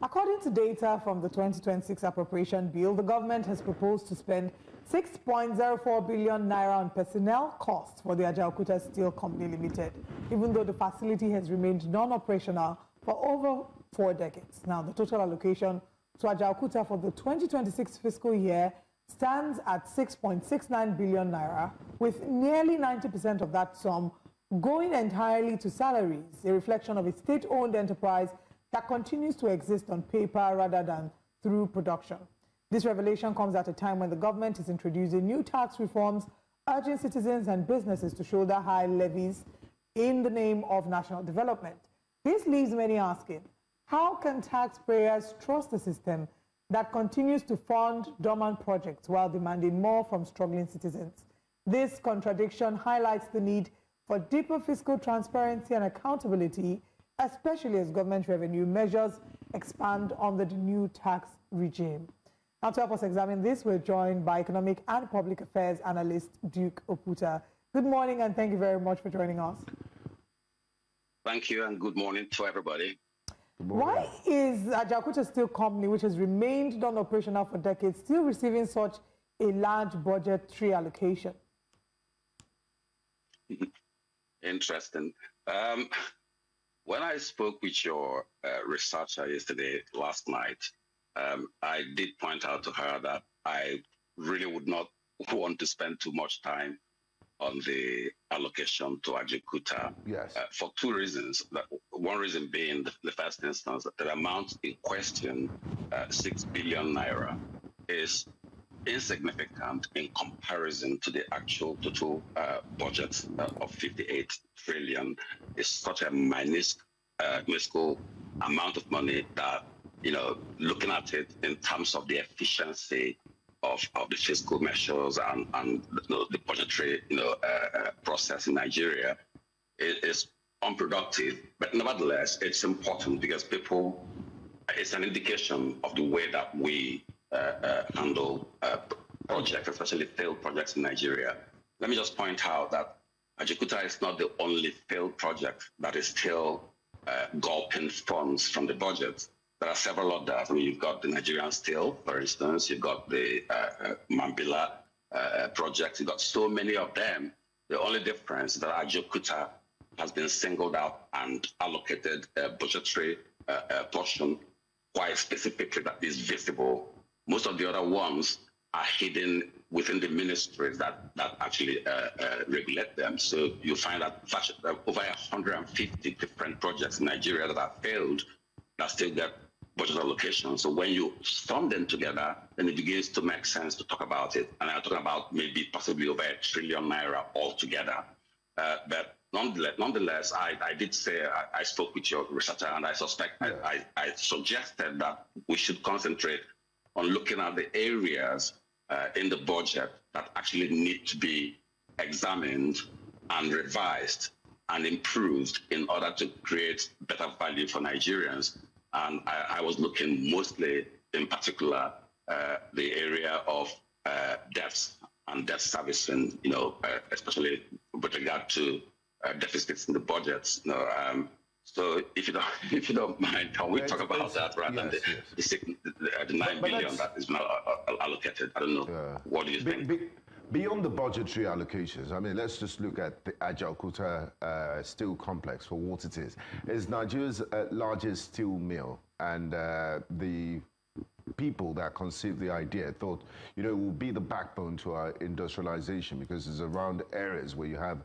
According to data from the 2026 Appropriation Bill, the government has proposed to spend 6.04 billion naira on personnel costs for the Ajaokuta Steel Company Limited, even though the facility has remained non-operational for over 4 decades. Now, the total allocation to Ajaokuta for the 2026 fiscal year stands at 6.69 billion naira, with nearly 90% of that sum going entirely to salaries, a reflection of a state-owned enterprise that continues to exist on paper rather than through production. This revelation comes at a time when the government is introducing new tax reforms, urging citizens and businesses to shoulder high levies in the name of national development. This leaves many asking, how can taxpayers trust a system that continues to fund dormant projects while demanding more from struggling citizens? This contradiction highlights the need for deeper fiscal transparency and accountability, especially as government revenue measures expand under the new tax regime. Now, to help us examine this, we're joined by Economic and Public Affairs Analyst Duke Oputa. Good morning, and thank you very much for joining us. Thank you, and good morning to everybody. Why is Ajaokuta Steel Company, which has remained non-operational for decades, still receiving such a large budgetary allocation? Interesting. When I spoke with your researcher last night, I did point out to her that I really would not want to spend too much time on the allocation to Ajaokuta. Yes. For 2 reasons. One reason being, the first instance, that the amount in question, 6 billion naira, is insignificant in comparison to the actual total budget of 58 trillion. It's such a minuscule amount of money that, looking at it in terms of the efficiency of the fiscal measures and the budgetary process in Nigeria, it is unproductive. But nevertheless, it's important because it's an indication of the way that we handle projects, especially failed projects in Nigeria. Let me just point out that Ajaokuta is not the only failed project that is still gulping funds from the budget. There are several others. I mean, you've got the Nigerian Steel, for instance. You've got the Mambila project. You've got so many of them. The only difference is that Ajaokuta has been singled out and allocated a budgetary portion quite specifically that is visible. Most of the other ones are hidden within the ministries that actually regulate them. So you find that over 150 different projects in Nigeria that are failed that still get budget allocation. So when you sum them together, then it begins to make sense to talk about it. And I'm talking about maybe possibly over 1 trillion naira altogether. But nonetheless, I did say, I spoke with your researcher, and I suspect, I suggested that we should concentrate on looking at the areas in the budget that actually need to be examined and revised and improved in order to create better value for Nigerians. And I was looking mostly, in particular, the area of debts and debt servicing, especially with regard to deficits in the budgets. So if you don't mind, can we talk about that rather than the 9 billion that is not allocated? I don't know. What do you think? Beyond the budgetary allocations, I mean, let's just look at the Ajaokuta Steel Complex for what it is. It's Nigeria's largest steel mill, and the people that conceived the idea thought, it will be the backbone to our industrialization because it's around areas where you have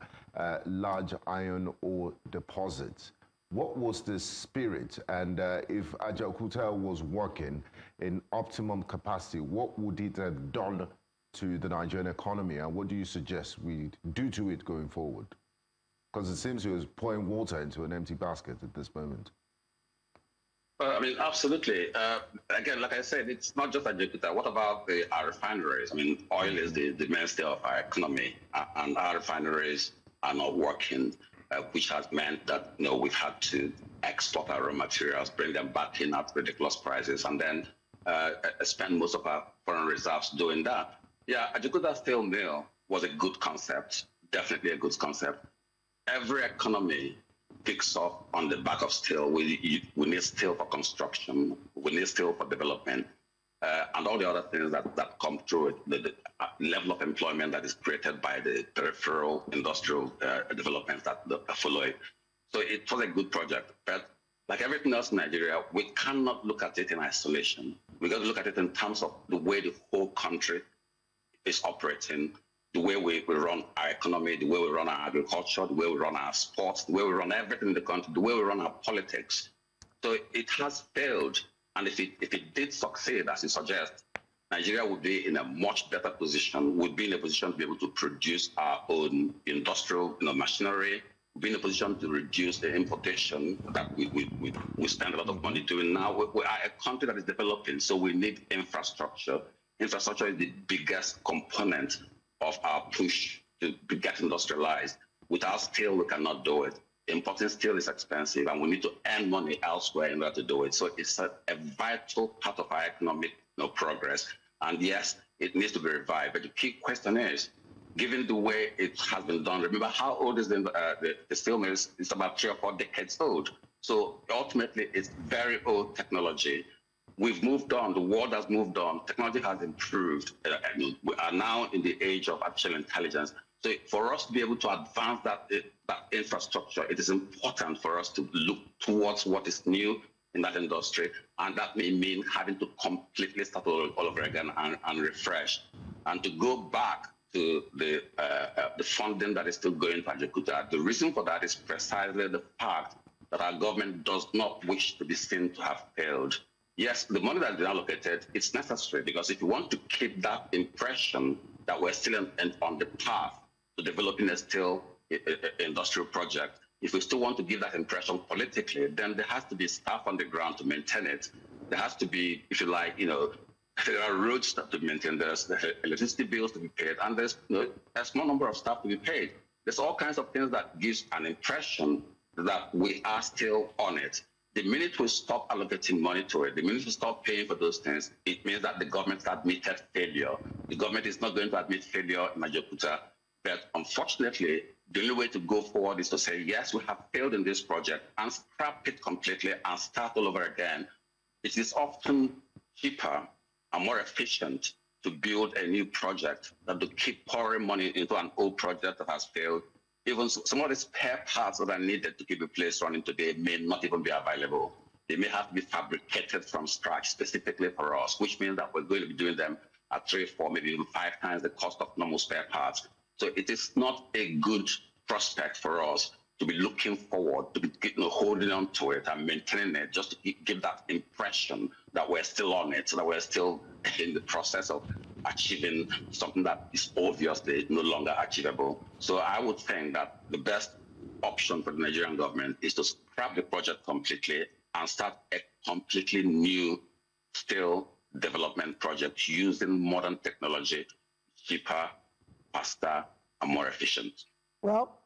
large iron ore deposits. What was the spirit? And if Ajaokuta was working in optimum capacity, what would it have done to the Nigerian economy, and what do you suggest we do to it going forward? Because it seems you're pouring water into an empty basket at this moment. I mean, absolutely. Again, like I said, it's not just Ajaokuta. What about our refineries? I mean, oil is the mainstay of our economy, and our refineries are not working, which has meant that we've had to export our raw materials, bring them back in at ridiculous prices, and then spend most of our foreign reserves doing that. Yeah, Ajaokuta Steel Mill was a good concept, definitely a good concept. Every economy picks up on the back of steel. We need steel for construction. we need steel for development, and all the other things that come through it, the level of employment that is created by the peripheral industrial developments that follow it. So it was a good project, but like everything else in Nigeria, we cannot look at it in isolation. We got to look at it in terms of the way the whole country is operating, the way we run our economy, the way we run our agriculture, the way we run our sports, the way we run everything in the country, the way we run our politics. So it has failed. And if it did succeed, as it suggests, Nigeria would be in a much better position, would be in a position to be able to produce our own industrial machinery, be in a position to reduce the importation that we spend a lot of money doing now. We are a country that is developing, so we need infrastructure. Infrastructure is the biggest component of our push to get industrialized. Without steel, we cannot do it. Importing steel is expensive, and we need to earn money elsewhere in order to do it. So it's a vital part of our economic progress. And yes, it needs to be revived. But the key question is, given the way it has been done, remember how old is the steel mills? It's about 3 or 4 decades old. So ultimately, it's very old technology. We've moved on. The world has moved on. Technology has improved. We are now in the age of artificial intelligence. So for us to be able to advance that infrastructure, it is important for us to look towards what is new in that industry, and that may mean having to completely start all over again and refresh, and to go back to the funding that is still going to Ajaokuta. The reason for that is precisely the fact that our government does not wish to be seen to have failed. Yes, the money that has been allocated, it's necessary, because if you want to keep that impression that we're still on the path to developing a steel industrial project, if we still want to give that impression politically, then there has to be staff on the ground to maintain it. There has to be, if you like, there are roads to maintain, there's electricity bills to be paid, and there's a small number of staff to be paid. There's all kinds of things that gives an impression that we are still on it. The minute we stop allocating money to it, the minute we stop paying for those things, it means that the government has admitted failure. The government is not going to admit failure in Ajaokuta. But unfortunately, the only way to go forward is to say, yes, we have failed in this project, and scrap it completely and start all over again. It is often cheaper and more efficient to build a new project than to keep pouring money into an old project that has failed. Even some of the spare parts that are needed to keep a place running today may not even be available. They may have to be fabricated from scratch specifically for us, which means that we're going to be doing them at 3, 4, maybe even 5 times the cost of normal spare parts. So it is not a good prospect for us to be looking forward, to be holding on to it and maintaining it, just to give that impression that we're still on it, that we're still in the process of achieving something that is obviously no longer achievable. So I would think that the best option for the Nigerian government is to scrap the project completely and start a completely new steel development project using modern technology, cheaper, faster, and more efficient. Well,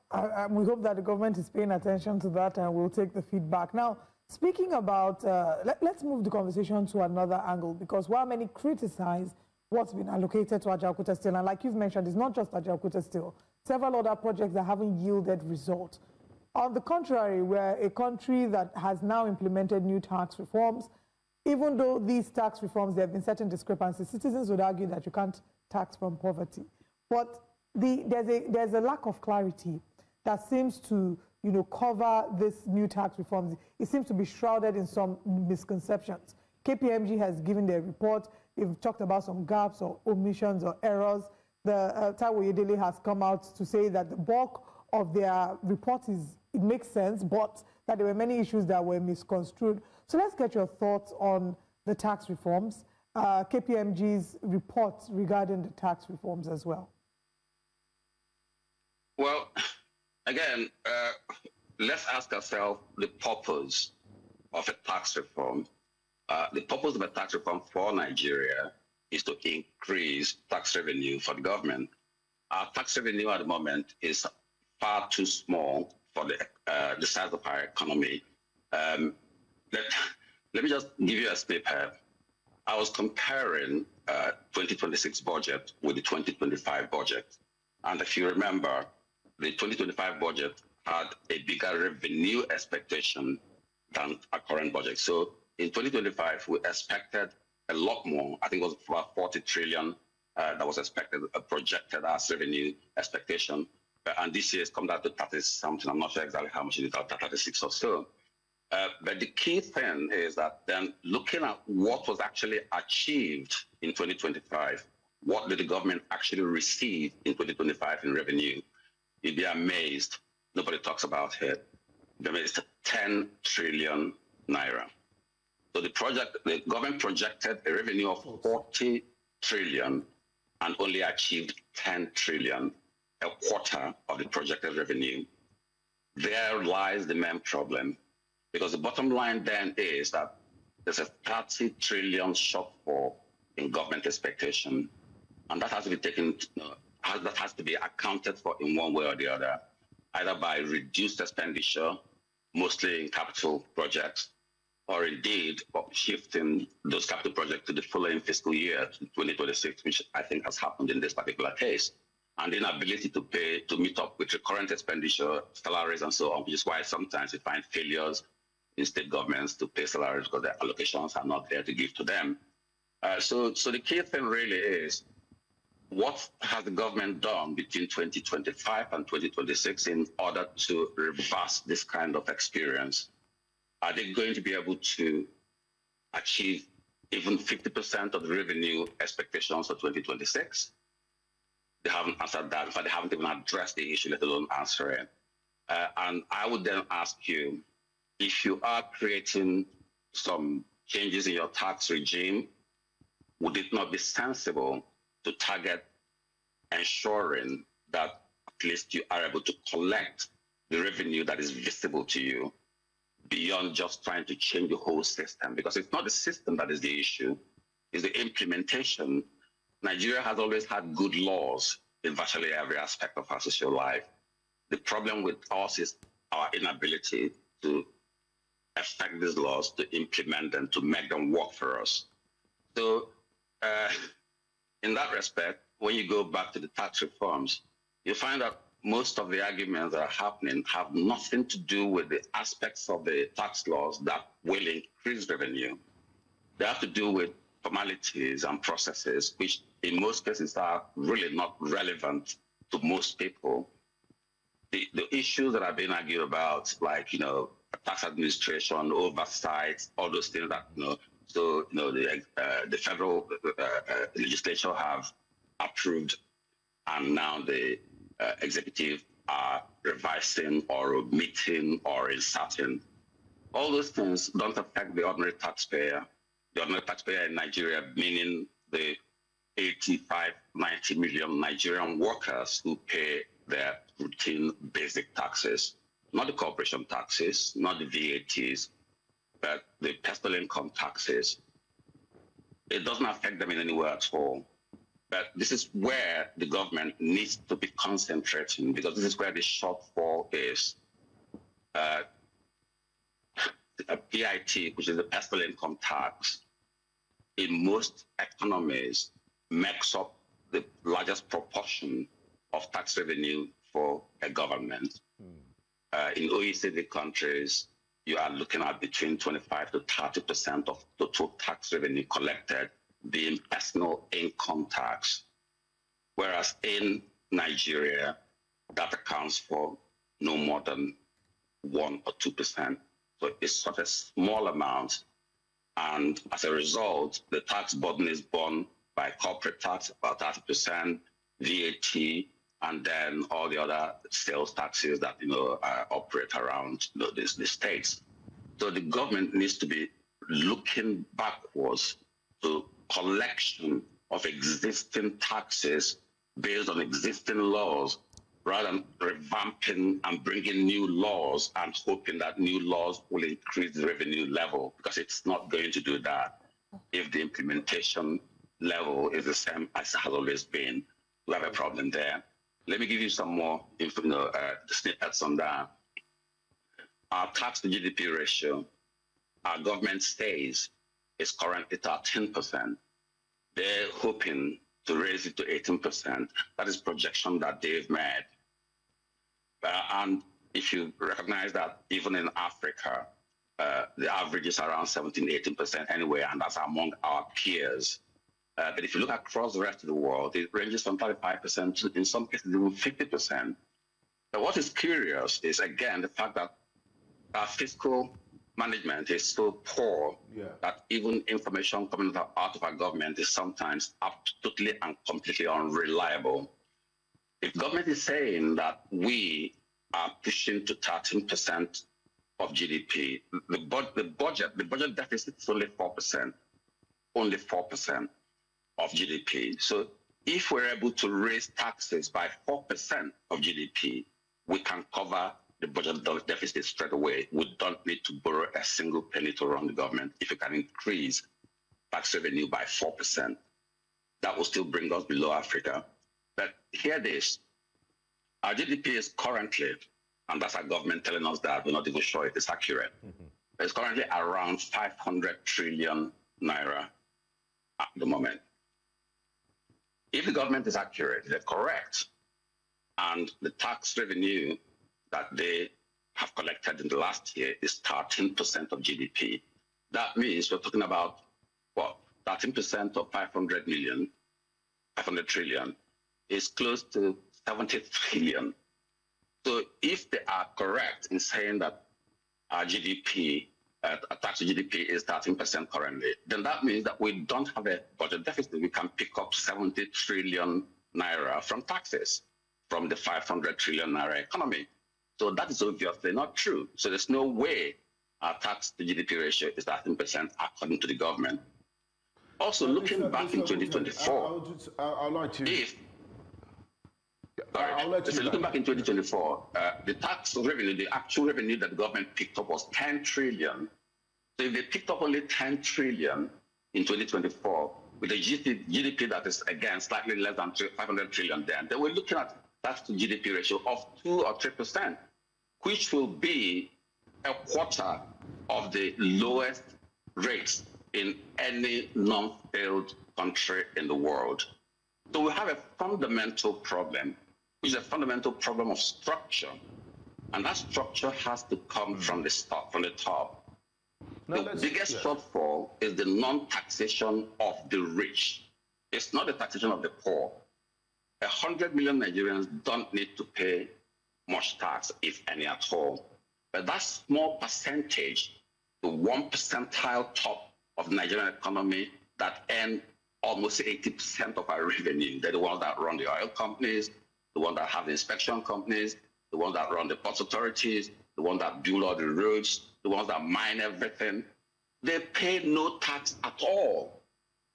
we hope that the government is paying attention to that, and we'll take the feedback. Now, speaking about, let's move the conversation to another angle, because while many criticize what's been allocated to Ajaokuta Steel, and like you've mentioned, it's not just Ajaokuta Steel, several other projects that haven't yielded results. On the contrary, we're a country that has now implemented new tax reforms. Even though these tax reforms, there have been certain discrepancies, citizens would argue that you can't tax from poverty. But there's a lack of clarity that seems to cover this new tax reforms. It seems to be shrouded in some misconceptions. KPMG has given their report. They've talked about some gaps or omissions or errors. The Taiwo Oyedele has come out to say that the bulk of their report it makes sense, but that there were many issues that were misconstrued. So let's get your thoughts on the tax reforms, KPMG's report regarding the tax reforms as well. Well, again, let's ask ourselves the purpose of a tax reform. The purpose of a tax reform for Nigeria is to increase tax revenue for the government. Our tax revenue at the moment is far too small for the size of our economy. Let me just give you a snippet. I was comparing 2026 budget with the 2025 budget. And if you remember, the 2025 budget had a bigger revenue expectation than our current budget. So in 2025, we expected a lot more. I think it was about 40 trillion that was expected, projected as revenue expectation. And this year it's come down to 30 something. I'm not sure exactly how much it is, 36 or so. But the key thing is that then looking at what was actually achieved in 2025, what did the government actually receive in 2025 in revenue? You'd be amazed. Nobody talks about it. It's 10 trillion naira. So the government projected a revenue of 40 trillion and only achieved 10 trillion, a quarter of the projected revenue. There lies the main problem, because the bottom line then is that there's a 30 trillion shortfall in government expectation, and that has to be taken, that has to be accounted for in one way or the other, either by reduced expenditure, mostly in capital projects, or indeed shifting those capital projects to the following fiscal year, 2026, which I think has happened in this particular case. And the inability to pay, to meet up with recurrent expenditure, salaries and so on, which is why sometimes you find failures in state governments to pay salaries because their allocations are not there to give to them. So the key thing really is, what has the government done between 2025 and 2026 in order to reverse this kind of experience? Are they going to be able to achieve even 50% of the revenue expectations for 2026? They haven't answered that. In fact, they haven't even addressed the issue, let alone answer it. And I would then ask you, if you are creating some changes in your tax regime, would it not be sensible to target ensuring that at least you are able to collect the revenue that is visible to you, beyond just trying to change the whole system? Because it's not the system that is the issue, it's the implementation. Nigeria has always had good laws in virtually every aspect of our social life. The problem with us is our inability to affect these laws, to implement them, to make them work for us. So in that respect, when you go back to the tax reforms, you find that most of the arguments that are happening have nothing to do with the aspects of the tax laws that will increase revenue. They have to do with formalities and processes, which in most cases are really not relevant to most people. The issues that are being argued about, like, tax administration, oversight, all those things that, the federal legislature have approved, and now the executive are revising or omitting or inserting. All those things don't affect the ordinary taxpayer. The ordinary taxpayer in Nigeria, meaning the 85, 90 million Nigerian workers who pay their routine basic taxes, not the corporation taxes, not the VATs, but the personal income taxes. It doesn't affect them in any way at all. But this is where the government needs to be concentrating, because this is where the shortfall is. A PIT, which is the personal income tax, in most economies makes up the largest proportion of tax revenue for a government. In OECD countries, you are looking at between 25 to 30% of total tax revenue collected being personal income tax, whereas in Nigeria, that accounts for no more than 1 or 2%. So it's such a small amount, and as a result, the tax burden is borne by corporate tax, about 30%, VAT, and then all the other sales taxes that operate around the states. So the government needs to be looking backwards to collection of existing taxes based on existing laws, rather than revamping and bringing new laws and hoping that new laws will increase the revenue level, because it's not going to do that if the implementation level is the same as it has always been. We have a problem there. Let me give you some more snippets on that. Our tax to GDP ratio, our government says, is currently 13%. They're hoping to raise it to 18%. That is projection that they've made. And if you recognize that even in Africa, The average is around 17, 18% anyway, and that's among our peers. But if you look across the rest of the world, it ranges from 35% to, in some cases, even 50%. But what is curious is, again, the fact that our fiscal management is so poor that even information coming out of our government is sometimes totally and completely unreliable. If government is saying that we are pushing to 13% of GDP, the budget deficit is only 4%, only 4% of GDP. So if we're able to raise taxes by 4% of GDP, we can cover the budget deficit straight away. We don't need to borrow a single penny to run the government. If you can increase tax revenue by 4%, that will still bring us below Africa. But hear this, our GDP is currently, and that's our government telling us that, we're not even sure it is accurate, it's currently around 500 trillion naira at the moment. If the government is accurate, they're correct, and the tax revenue that they have collected in the last year is 13% of GDP. That means we're talking about, what, 13% of 500 trillion is close to 70 trillion. So if they are correct in saying that our GDP, tax to GDP is 13% currently, then that means that we don't have a budget deficit. We can pick up 70 trillion naira from taxes, from the 500 trillion naira economy. So that is obviously not true. So there's no way our tax to GDP ratio is 13% according to the government. Also, looking back in 2024, I'd like to... Looking back in 2024, the tax revenue, the actual revenue that the government picked up was 10 trillion. So if they picked up only 10 trillion in 2024, with a GDP that is, again, slightly less than 500 trillion then, they were looking at tax to GDP ratio of 2 or 3%, which will be a quarter of the lowest rates in any non-failed country in the world. So we have a fundamental problem, which is a fundamental problem of structure. And that structure has to come from the top. The biggest shortfall is the non-taxation of the rich. It's not the taxation of the poor. 100 million Nigerians don't need to pay much tax, if any at all. But that small percentage, the 1 percentile top of the Nigerian economy that earn almost 80% of our revenue, they're the ones that run the oil companies, the ones that have the inspection companies, the ones that run the port authorities, the ones that build all the roads, the ones that mine everything. They pay no tax at all.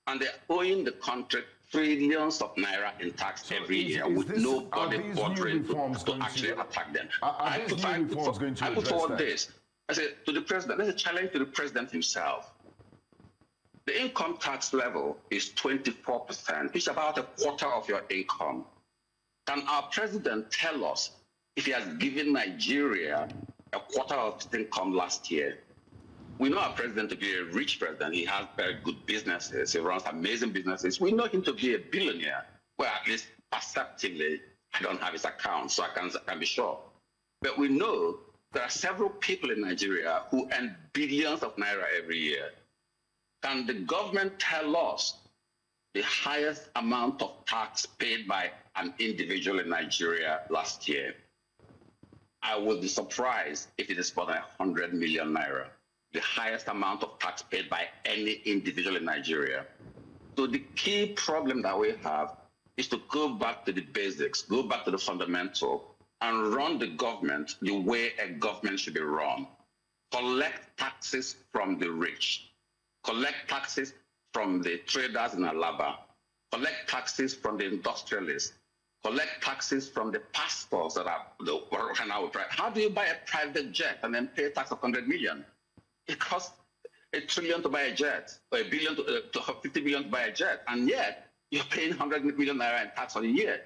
And they're owing the country trillions of naira in tax every year with nobody bothering to actually attack them. I put forward this. I said to the president, there's a challenge to the president himself. The income tax level is 24%, which is about a quarter of your income. Can our president tell us if he has given Nigeria a quarter of his income last year? We know our president to be a rich president. He has very good businesses. He runs amazing businesses. We know him to be a billionaire. Well, at least perceptively, I don't have his account, so I can be sure. But we know there are several people in Nigeria who earn billions of naira every year. Can the government tell us the highest amount of tax paid by an individual in Nigeria last year? I would be surprised if it is more than 100 million naira, the highest amount of tax paid by any individual in Nigeria. So the key problem that we have is to go back to the basics, go back to the fundamental, and run the government the way a government should be run. Collect taxes from the rich. Collect taxes from the traders in Alaba. Collect taxes from the industrialists. Collect taxes from the pastors that are working out. How do you buy a private jet and then pay a tax of 100 million? It costs $1 trillion to buy a jet, or $1 billion to 50 billion to buy a jet, and yet you're paying 100 million naira in tax for a year.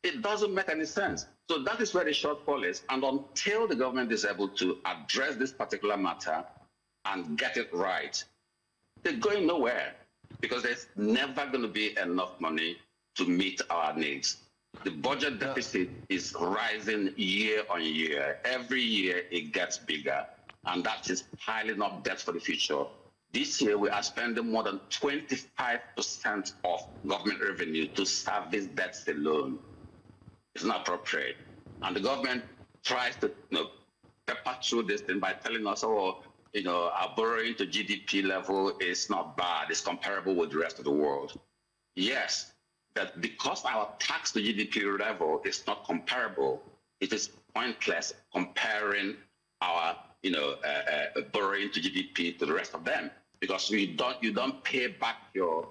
It doesn't make any sense. So that is where the shortfall is. And until the government is able to address this particular matter and get it right, they're going nowhere, because there's never going to be enough money to meet our needs. The budget deficit is rising year on year. Every year it gets bigger. and that is piling up debt for the future. This year, we are spending more than 25% of government revenue to service debts alone. It's not appropriate. And the government tries to pepper through this thing by telling us, oh, our borrowing to GDP level is not bad. It's comparable with the rest of the world. Yes, but because our tax to GDP level is not comparable, it is pointless comparing our borrowing to GDP to the rest of them, because you don't pay back your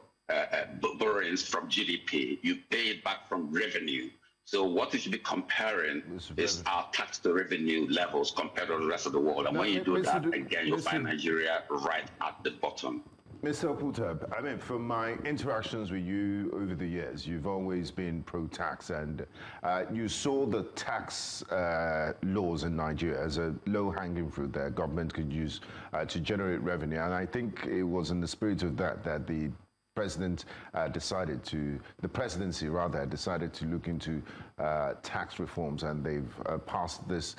borrowings from GDP. You pay it back from revenue. So what you should be comparing is our tax to revenue levels compared to the rest of the world. And when you do that, again, you'll find Nigeria right at the bottom. Mr. Oputa, I mean, from my interactions with you over the years, you've always been pro-tax, and you saw the tax laws in Nigeria as a low-hanging fruit that government could use to generate revenue. And I think it was in the spirit of that the presidency decided to look into tax reforms, and they've passed this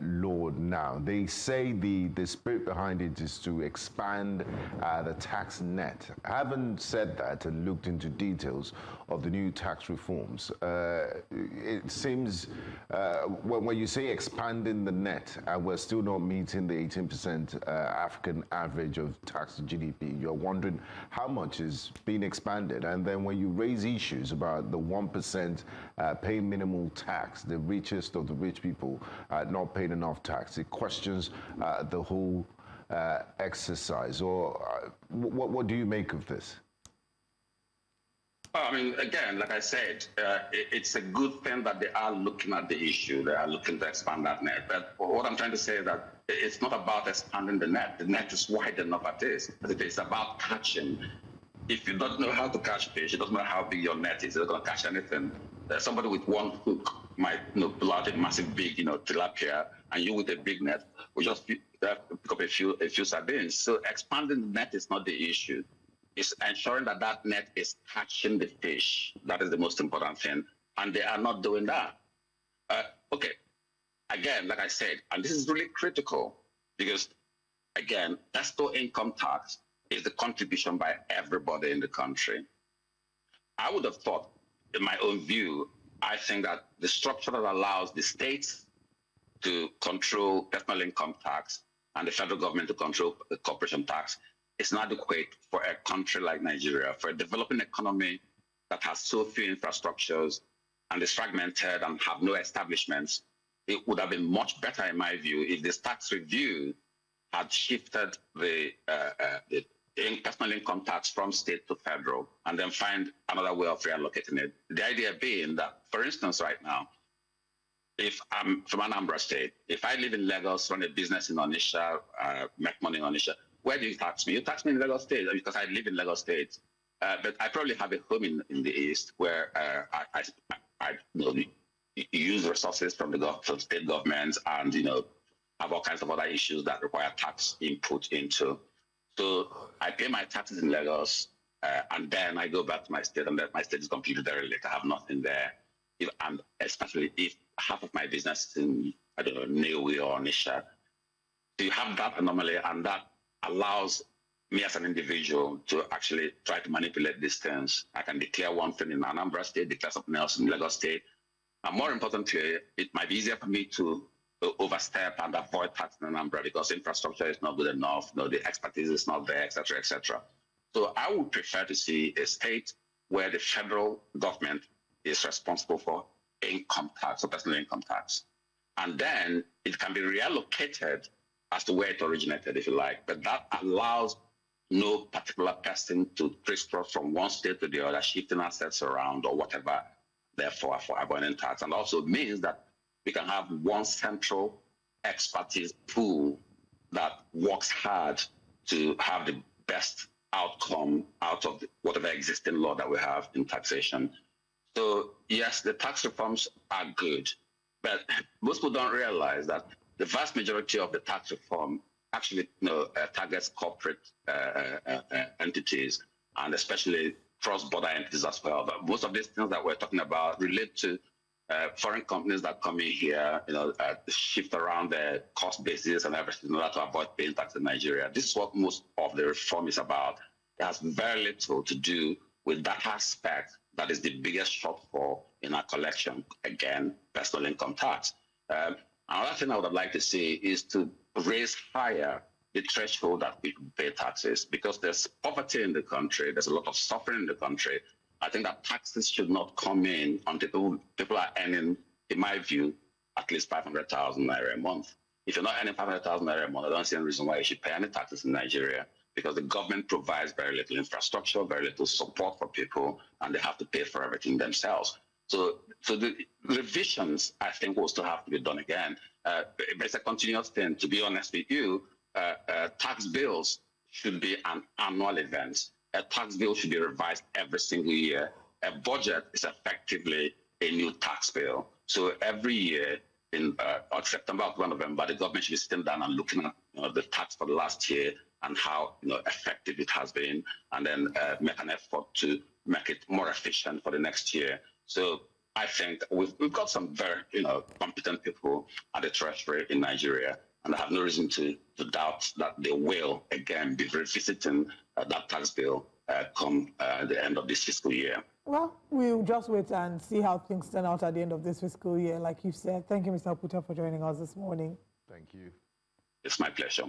law now. They say the spirit behind it is to expand the tax net. I haven't said that and looked into details of the new tax reforms. It seems when you say expanding the net, and we're still not meeting the 18% African average of tax to GDP, you're wondering how much is being expanded. And then when you raise issues about the 1% pay minimal tax, the richest of the rich people not paying enough tax, it questions the whole exercise. Or what do you make of this? I mean, again, like I said, it's a good thing that they are looking at the issue. They are looking to expand that net. But what I'm trying to say is that it's not about expanding the net. The net is wide enough as it is. It's about catching. If you don't know how to catch fish, you don't know how big your net is, you're not going to catch anything. Somebody with one hook might pull out a massive big tilapia, and you with a big net will just pick up a few sardines. So expanding the net is not the issue. It's ensuring that that net is catching the fish. That is the most important thing. And they are not doing that. Okay. Again, like I said, and this is really critical because, again, personal income tax is the contribution by everybody in the country. I would have thought, in my own view, I think that the structure that allows the states to control personal income tax and the federal government to control the corporation tax is not adequate for a country like Nigeria, for a developing economy that has so few infrastructures and is fragmented and have no establishments. It would have been much better, in my view, if this tax review had shifted the personal income tax from state to federal and then find another way of reallocating it. The idea being that, for instance, right now, if I'm from Anambra State, if I live in Lagos, run a business in Onitsha, make money in Onitsha, where do you tax me? You tax me in Lagos State because I live in Lagos State. But I probably have a home in the East where I use resources from the state governments and have all kinds of other issues that require tax input into. So I pay my taxes in Lagos, and then I go back to my state, and my state is completely derelict. I have nothing there, and especially if half of my business is in, I don't know, Niue or Onitsha. So you have that anomaly, and that allows me as an individual to actually try to manipulate these things. I can declare one thing in Anambra State, declare something else in Lagos State. And more importantly, it might be easier for me to overstep and avoid tax in Anambra because infrastructure is not good enough, the expertise is not there, et cetera, et cetera. So I would prefer to see a state where the federal government is responsible for income tax or personal income tax. And then it can be reallocated as to where it originated, if you like. But that allows no particular person to crisscross from one state to the other, shifting assets around or whatever, therefore, for avoiding tax. And also means that we can have one central expertise pool that works hard to have the best outcome out of whatever existing law that we have in taxation. So yes, the tax reforms are good, but most people don't realize that the vast majority of the tax reform actually targets corporate entities and especially cross-border entities as well. But most of these things that we're talking about relate to Foreign companies that come in here, shift around their cost basis and everything in order to avoid paying tax in Nigeria. This is what most of the reform is about. It has very little to do with that aspect that is the biggest shortfall in our collection, again, personal income tax. Another thing I would like to see is to raise higher the threshold that people pay taxes, because there's poverty in the country, there's a lot of suffering in the country. I think that taxes should not come in until people are earning, in my view, at least 500,000 naira a month. If you're not earning 500,000 naira a month, I don't see any reason why you should pay any taxes in Nigeria, because the government provides very little infrastructure, very little support for people, and they have to pay for everything themselves. So the revisions, I think, will still have to be done again. But it's a continuous thing. To be honest with you, tax bills should be an annual event. A tax bill should be revised every single year. A budget is effectively a new tax bill. So every year, in September, October, November, the government should be sitting down and looking at the tax for the last year and how effective it has been, and then make an effort to make it more efficient for the next year. So I think we've got some very competent people at the Treasury in Nigeria, and I have no reason to doubt that they will again be revisiting that tax bill come the end of this fiscal year. Well, we'll just wait and see how things turn out at the end of this fiscal year, like you said. Thank you, Mr. Oputa, for joining us this morning. Thank you. It's my pleasure.